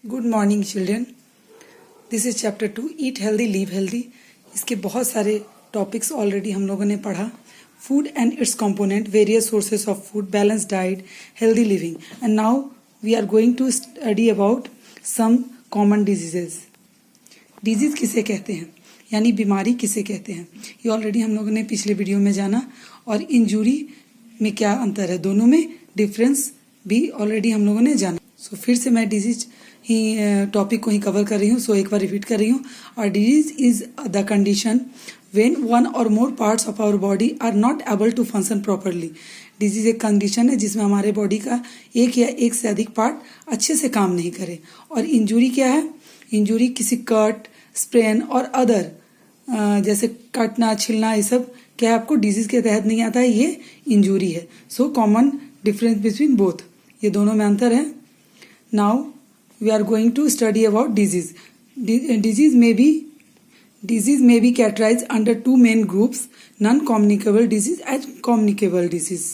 Good morning children. This is chapter 2 eat healthy live healthy. इसके बहुत सारे topics already हम लोगों ने पढ़ा। Food and its component, various sources of food, balance diet, healthy living. And now we are going to study about some common diseases. Disease किसे कहते हैं, यानी बीमारी किसे कहते हैं, ये ऑलरेडी हम लोगों ने पिछले वीडियो में जाना। और इंजरी में क्या अंतर है, दोनों में डिफरेंस भी ऑलरेडी हम लोगों ने जाना। सो फिर से मैं डिजीज ही टॉपिक को ही कवर कर रही हूँ। सो एक बार रिपीट कर रही हूँ। और disease is the condition when one or more parts of our body are not able to function properly. Disease एक कंडीशन है जिसमें हमारे बॉडी का एक या एक से अधिक पार्ट अच्छे से काम नहीं करे। और इंजरी क्या है, इंजरी किसी कट, स्प्रेन और अदर जैसे कटना, छिलना, ये सब क्या आपको डिजीज के तहत नहीं आता है, ये इंजरी है। So common difference between both, ये दोनों में अंतर है। Now we are going to study about disease. Disease may be categorized under two main groups, non-communicable disease and communicable disease.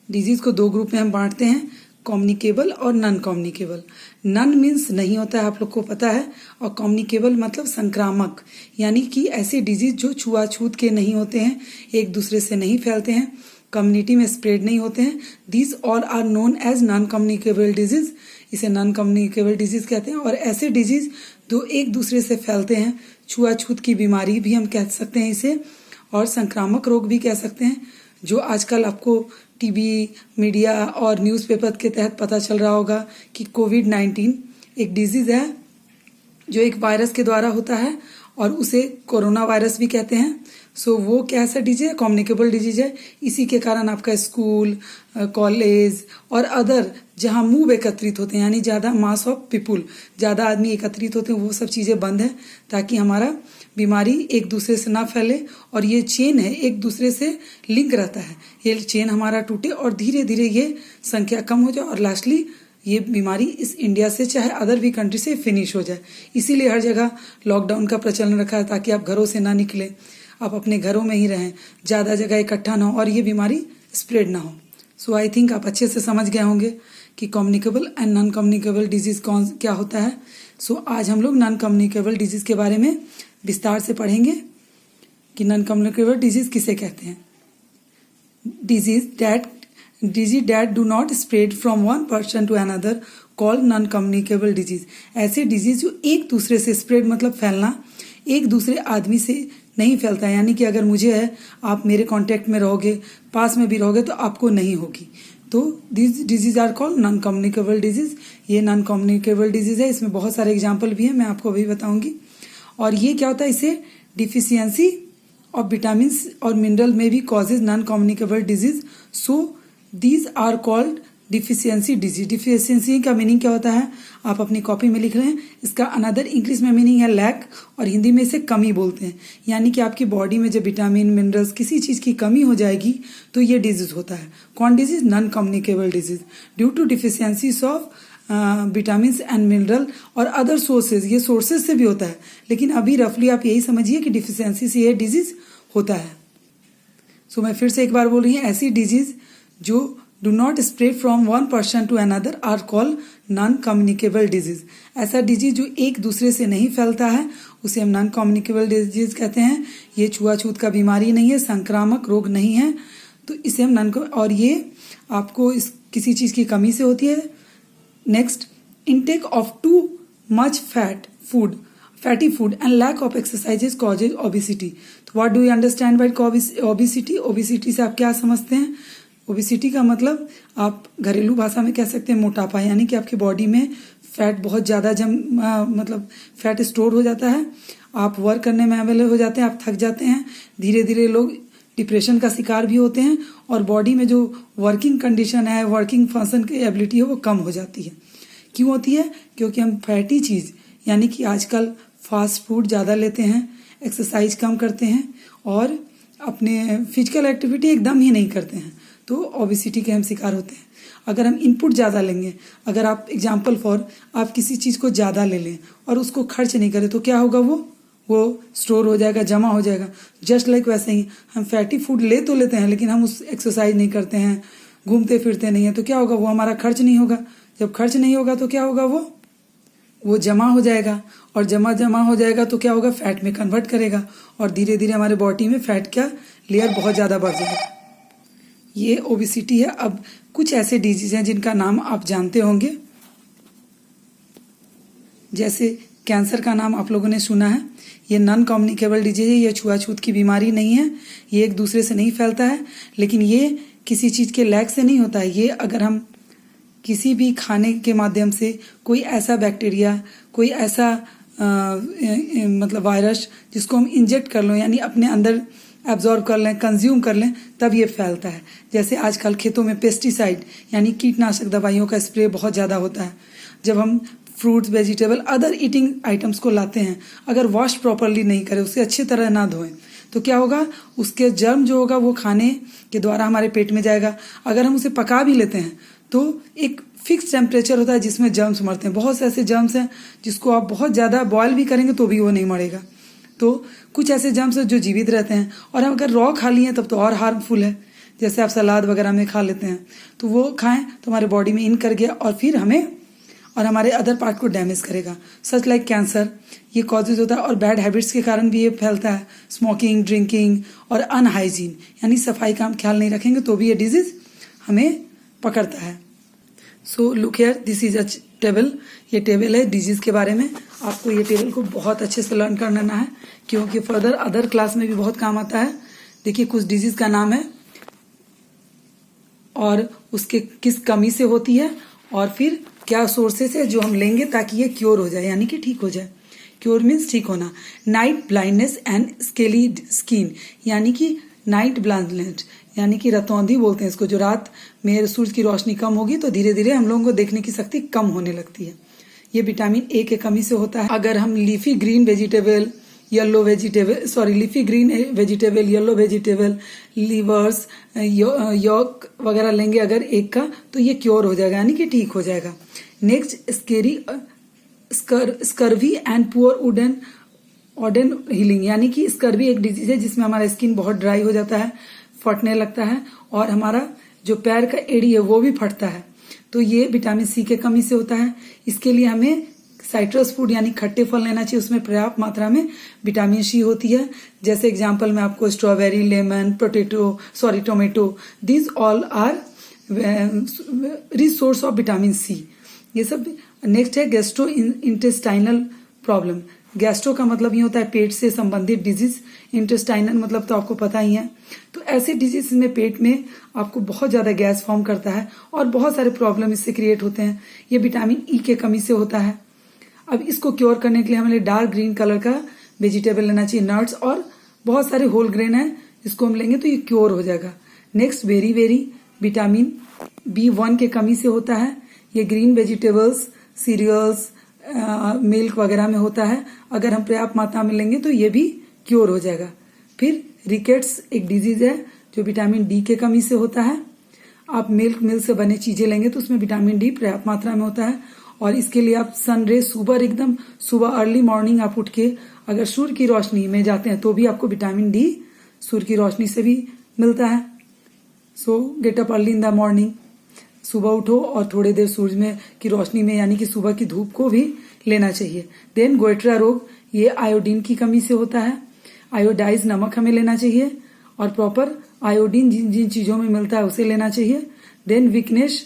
Disease को दो ग्रुप में हम बांटते हैं, कम्युनिकेबल और नॉन कम्युनिकेबल। नन मीन्स नहीं होता है, आप लोग को पता है, और कम्युनिकेबल मतलब संक्रामक, यानी कि ऐसे डिजीज जो छुआछूत के नहीं होते हैं, एक दूसरे से नहीं फैलते हैं, कम्युनिटी में स्प्रेड नहीं होते हैं। These all are known as non communicable disease. इसे नॉन कम्युनिकेबल डिजीज कहते हैं। और ऐसे डिजीज जो एक दूसरे से फैलते हैं, छुआछूत की बीमारी भी हम कह सकते हैं इसे, और संक्रामक रोग भी कह सकते हैं, जो आजकल आपको टीवी, मीडिया और न्यूज़पेपर के तहत पता चल रहा होगा कि कोविड-19 एक डिजीज है जो एक वायरस के द्वारा होता है, और उसे कोरोना वायरस भी कहते हैं। सो वो कैसा डिजीज है, कम्युनिकेबल डिजीज है। इसी के कारण आपका स्कूल, कॉलेज और अदर जहाँ मूव एकत्रित होते हैं, यानी ज़्यादा मास ऑफ पीपुल, ज़्यादा आदमी एकत्रित होते हैं, वो सब चीज़ें बंद है, ताकि हमारा बीमारी एक दूसरे से ना फैले। और ये चेन है, एक दूसरे से लिंक रहता है, ये चेन हमारा टूटे और धीरे धीरे ये संख्या कम हो जाए और लास्टली ये बीमारी इस इंडिया से चाहे अदर भी कंट्री से फिनिश हो जाए। इसीलिए हर जगह लॉकडाउन का प्रचलन रखा है, ताकि आप घरों से ना निकले, आप अपने घरों में ही रहें, ज़्यादा जगह इकट्ठा ना हो और ये बीमारी स्प्रेड ना हो। सो आई थिंक आप अच्छे से समझ गए होंगे कि communicable and non communicable disease क्या होता है। सो आज हम लोग नॉन कम्युनिकेबल डिजीज के बारे में विस्तार से पढ़ेंगे कि नॉन कम्युनिकेबल डिजीज किसे कहते हैं। Disease that do not spread from one person to another called non communicable disease. ऐसे डिजीज जो एक दूसरे से स्प्रेड मतलब फैलना, एक दूसरे आदमी से नहीं फैलता है, यानी कि अगर मुझे है, आप मेरे कांटेक्ट में रहोगे, पास में भी रहोगे, तो आपको नहीं होगी। तो this disease are called non communicable disease. ये नॉन कम्युनिकेबल डिजीज है, इसमें बहुत सारे एग्जाम्पल भी हैं, मैं आपको अभी बताऊंगी। और ये क्या होता है, इसे डिफिशियंसी ऑफ विटामिन और मिनरल में भी causes non communicable disease. So these are called deficiency disease. Deficiency का मीनिंग क्या होता है, आप अपनी कॉपी में लिख रहे हैं, इसका अनदर इंग्लिश में मीनिंग है लैक, और हिंदी में इसे कमी बोलते हैं। यानी कि आपकी बॉडी में जब विटामिन, मिनरल्स, किसी चीज़ की कमी हो जाएगी तो ये डिजीज होता है। कौन disease, non communicable disease, due to deficiencies of vitamin and mineral और अदर सोर्सेज। ये सोर्सेज से भी होता है, लेकिन अभी रफली आप यही समझिए कि डिफिशियंसी से ये डिजीज होता है। सो मैं फिर से एक बार बोल रही हूँ, ऐसी डिजीज जो do not spread from one person to another are called non communicable disease. ऐसा डिजीज जो एक दूसरे से नहीं फैलता है, उसे हम नॉन कम्युनिकेबल डिजीज कहते हैं। ये छुआछूत का बीमारी नहीं है, संक्रामक रोग नहीं है, तो इसे हम नॉन, और ये आपको किसी चीज़ की कमी से होती है। Next, intake of too much fatty food and lack of exercises causes obesity. तो what do you understand by obesity? Obesity से आप क्या समझते हैं? ओबिसिटी का मतलब आप घरेलू भाषा में कह सकते हैं मोटापा, यानी कि आपकी बॉडी में फैट बहुत ज़्यादा मतलब फैट स्टोर हो जाता है, आप वर्क करने में अवेलेबल हो जाते हैं, आप थक जाते हैं, धीरे धीरे लोग डिप्रेशन का शिकार भी होते हैं, और बॉडी में जो वर्किंग कंडीशन है, वर्किंग फंक्शन की एबिलिटी है, वो कम हो जाती है। क्यों होती है? क्योंकि हम फैटी चीज़, यानी कि आजकल फास्ट फूड ज़्यादा लेते हैं, एक्सरसाइज कम करते हैं, और अपने फिजिकल एक्टिविटी एकदम ही नहीं करते हैं, तो ओबिसिटी के हम शिकार होते हैं। अगर हम इनपुट ज़्यादा लेंगे, अगर आप एग्जाम्पल फॉर आप किसी चीज़ को ज़्यादा ले लें और उसको खर्च नहीं करें, तो क्या होगा, वो स्टोर हो जाएगा, जमा हो जाएगा। जस्ट लाइक वैसे ही हम फैटी फूड ले तो लेते हैं, लेकिन हम उस एक्सरसाइज नहीं करते हैं, घूमते फिरते नहीं हैं, तो क्या होगा, वो हमारा खर्च नहीं होगा। जब खर्च नहीं होगा तो क्या होगा, वो वो जमा हो जाएगा, और जमा हो जाएगा तो क्या होगा, फैट में कन्वर्ट करेगा, और धीरे धीरे हमारे बॉडी में फैट का लेयर बहुत ज़्यादा बढ़ जाएगा। ये ओबेसिटी है। अब कुछ ऐसे डिजीज हैं जिनका नाम आप जानते होंगे, जैसे कैंसर का नाम आप लोगों ने सुना है। ये नॉन कम्युनिकेबल डिजीज है, ये छुआछूत की बीमारी नहीं है, ये एक दूसरे से नहीं फैलता है, लेकिन ये किसी चीज़ के लैक से नहीं होता है। ये अगर हम किसी भी खाने के माध्यम से कोई ऐसा बैक्टीरिया, कोई ऐसा मतलब वायरस जिसको हम इंजेक्ट कर लो, यानी अपने अंदर एब्जॉर्ब कर लें, कंज्यूम कर लें, तब ये फैलता है। जैसे आजकल खेतों में पेस्टिसाइड यानी कीटनाशक दवाइयों का स्प्रे बहुत ज़्यादा होता है। जब हम fruits, vegetable, other eating items को लाते हैं, अगर वॉश प्रॉपरली नहीं करें, उसे अच्छी तरह ना धोएं, तो क्या होगा, उसके जर्म जो होगा वो खाने के द्वारा हमारे पेट में जाएगा। अगर हम उसे पका भी लेते हैं तो एक फिक्स टेम्परेचर होता है जिसमें जर्म्स मरते हैं। बहुत से ऐसे जर्म्स हैं जिसको आप बहुत ज़्यादा बॉयल भी करेंगे तो भी वो नहीं मरेगा। तो कुछ ऐसे जर्म्स हैं जो जीवित रहते हैं, और हम अगर रॉ खा लिए तब तो और हार्मफुल है। जैसे आप सलाद वगैरह में खा लेते हैं तो वो खाएं तो हमारे बॉडी में इन कर गया और फिर हमें और हमारे अदर पार्ट को डैमेज करेगा। सच लाइक कैंसर, ये कॉजेज होता है, और बैड हैबिट्स के कारण भी ये फैलता है। स्मोकिंग, ड्रिंकिंग और अनहाइजीन यानी सफाई का हम ख्याल नहीं रखेंगे तो भी ये डिजीज हमें पकड़ता है। So look here, this is a table. ये टेबल है डिजीज के बारे में। आपको ये टेबल को बहुत अच्छे से लर्न करना है, क्योंकि फर्दर अदर क्लास में भी बहुत काम आता है। देखिए, कुछ डिजीज का नाम है और उसके किस कमी से होती है, और फिर क्या सोर्सेस है जो हम लेंगे ताकि ये क्योर हो जाए, यानी कि ठीक हो जाए। क्योर मीन्स ठीक होना। Night blindness and scaly skin, यानी कि नाइट ब्लाइंडनेस यानी कि रतौंधी बोलते हैं इसको। जो रात में सूरज की रोशनी कम होगी तो धीरे धीरे हम लोगों को देखने की शक्ति कम होने लगती है। ये विटामिन ए के कमी से होता है। अगर हम leafy green vegetable, yellow vegetable, livers, yolk वगैरह लेंगे अगर एक का, तो ये क्योर हो जाएगा, यानी कि ठीक हो जाएगा। Next, scurvy and poor organ healing, यानी कि स्कर्वी एक डिजीज है जिसमें हमारा स्किन बहुत ड्राई हो जाता है, फटने लगता है, और हमारा जो पैर का एड़ी है वो भी फटता है। तो ये विटामिन सी के कमी से होता है। इसके लिए हमें साइट्रस फूड यानी खट्टे फल लेना चाहिए, उसमें पर्याप्त मात्रा में विटामिन सी होती है। जैसे एग्जांपल में आपको strawberry, lemon, tomato, these all are rich source of vitamin C. ये सब। नेक्स्ट है गैस्ट्रो इंटेस्टाइनल प्रॉब्लम। गैस्ट्रो का मतलब ये होता है पेट से संबंधित डिजीज, इंटेस्टाइनल मतलब तो आपको पता ही है। तो ऐसे डिजीज में पेट में आपको बहुत ज्यादा गैस फॉर्म करता है और बहुत सारे प्रॉब्लम इससे क्रिएट होते हैं। ये विटामिन ई के कमी से होता है। अब इसको क्योर करने के लिए हमें डार्क ग्रीन कलर का वेजिटेबल लेना चाहिए, नट्स, और बहुत सारे होल ग्रेन है, इसको हम लेंगे तो ये क्योर हो जाएगा। नेक्स्ट, वेरी विटामिन B1 के कमी से होता है। ये ग्रीन वेजिटेबल्स, सीरियल्स, मिल्क वगैरह में होता है। अगर हम पर्याप्त मात्रा में लेंगे तो ये भी क्योर हो जाएगा। फिर रिकेट्स एक डिजीज है जो विटामिन डी के कमी से होता है। आप मिल्क से बने चीजें लेंगे तो उसमें विटामिन डी पर्याप्त मात्रा में होता है, और इसके लिए आप सनरे सुबह अर्ली मॉर्निंग आप उठ के अगर सूर्य की रोशनी में जाते हैं तो भी आपको विटामिन डी सूर्य की रोशनी से भी मिलता है। सो get up early in the morning, सुबह उठो और थोड़ी देर सूरज में की रोशनी में यानी कि सुबह की धूप को भी लेना चाहिए। देन गोइट्रा रोग, ये आयोडीन की कमी से होता है। आयोडाइज नमक हमें लेना चाहिए, और प्रॉपर आयोडीन जिन चीजों में मिलता है उसे लेना चाहिए। देन वीकनेस,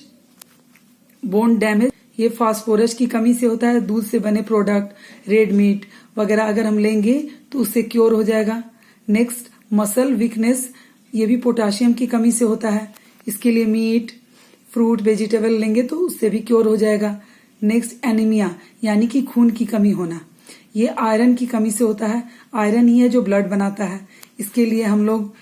बोन डैमेज, ये फास्फोरस की कमी से होता है। दूध से बने प्रोडक्ट, रेड मीट वगैरह अगर हम लेंगे तो उससे क्योर हो जाएगा। नेक्स्ट, मसल वीकनेस, ये भी पोटाशियम की कमी से होता है। इसके लिए मीट, फ्रूट, वेजिटेबल लेंगे तो उससे भी क्योर हो जाएगा। नेक्स्ट, एनीमिया यानी कि खून की कमी होना, ये आयरन की कमी से होता है। आयरन ही है जो ब्लड बनाता है। इसके लिए हम लोग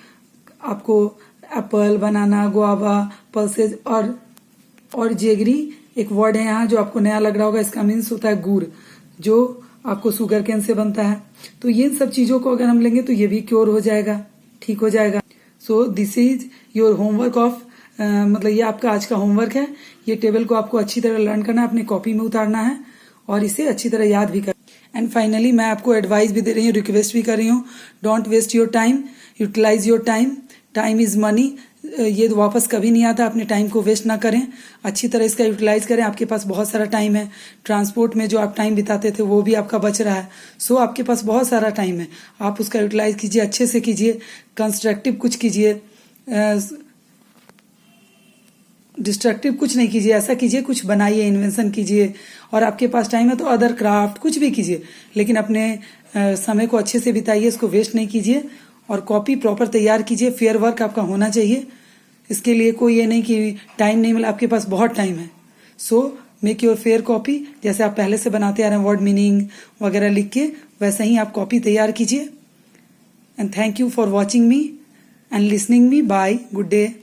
आपको एप्पल, बनाना, गुआवा, पल्सेज और जेगरी एक वर्ड है यहाँ जो आपको नया लग रहा होगा। इसका मीन्स होता है गुड़, जो आपको शुगर केन से बनता है। तो ये सब चीजों को अगर हम लेंगे तो ये भी क्योर हो जाएगा, ठीक हो जाएगा। So this is your homework of मतलब ये आपका आज का होमवर्क है। ये टेबल को आपको अच्छी तरह लर्न करना है, अपनी कॉपी में उतारना है और इसे अच्छी तरह याद भी करना। एंड फाइनली मैं आपको एडवाइस भी दे रही हूँ, रिक्वेस्ट भी कर रही हूँ, don't waste your time, utilise your time. Time is money, ये वापस कभी नहीं आता। अपने टाइम को वेस्ट ना करें, अच्छी तरह इसका यूटिलाइज करें। आपके पास बहुत सारा टाइम है। ट्रांसपोर्ट में जो आप टाइम बिताते थे वो भी आपका बच रहा है। सो आपके पास बहुत सारा टाइम है, आप उसका यूटिलाइज कीजिए, अच्छे से कीजिए, कंस्ट्रक्टिव कुछ कीजिए, डिस्ट्रक्टिव कुछ नहीं कीजिए। ऐसा कीजिए, कुछ बनाइए, इन्वेंशन कीजिए। और आपके पास टाइम है तो अदर क्राफ्ट कुछ भी कीजिए, लेकिन अपने समय को अच्छे से बिताइए, इसको वेस्ट नहीं कीजिए। और कॉपी प्रॉपर तैयार कीजिए, फेयर वर्क आपका होना चाहिए। इसके लिए कोई ये नहीं कि टाइम नहीं मिला, आपके पास बहुत टाइम है। So make your fair copy, जैसे आप पहले से बनाते आ रहे हैं, वर्ड मीनिंग वगैरह लिख के, वैसे ही आप कॉपी तैयार कीजिए। And thank you for watching me and listening me. Bye, good day.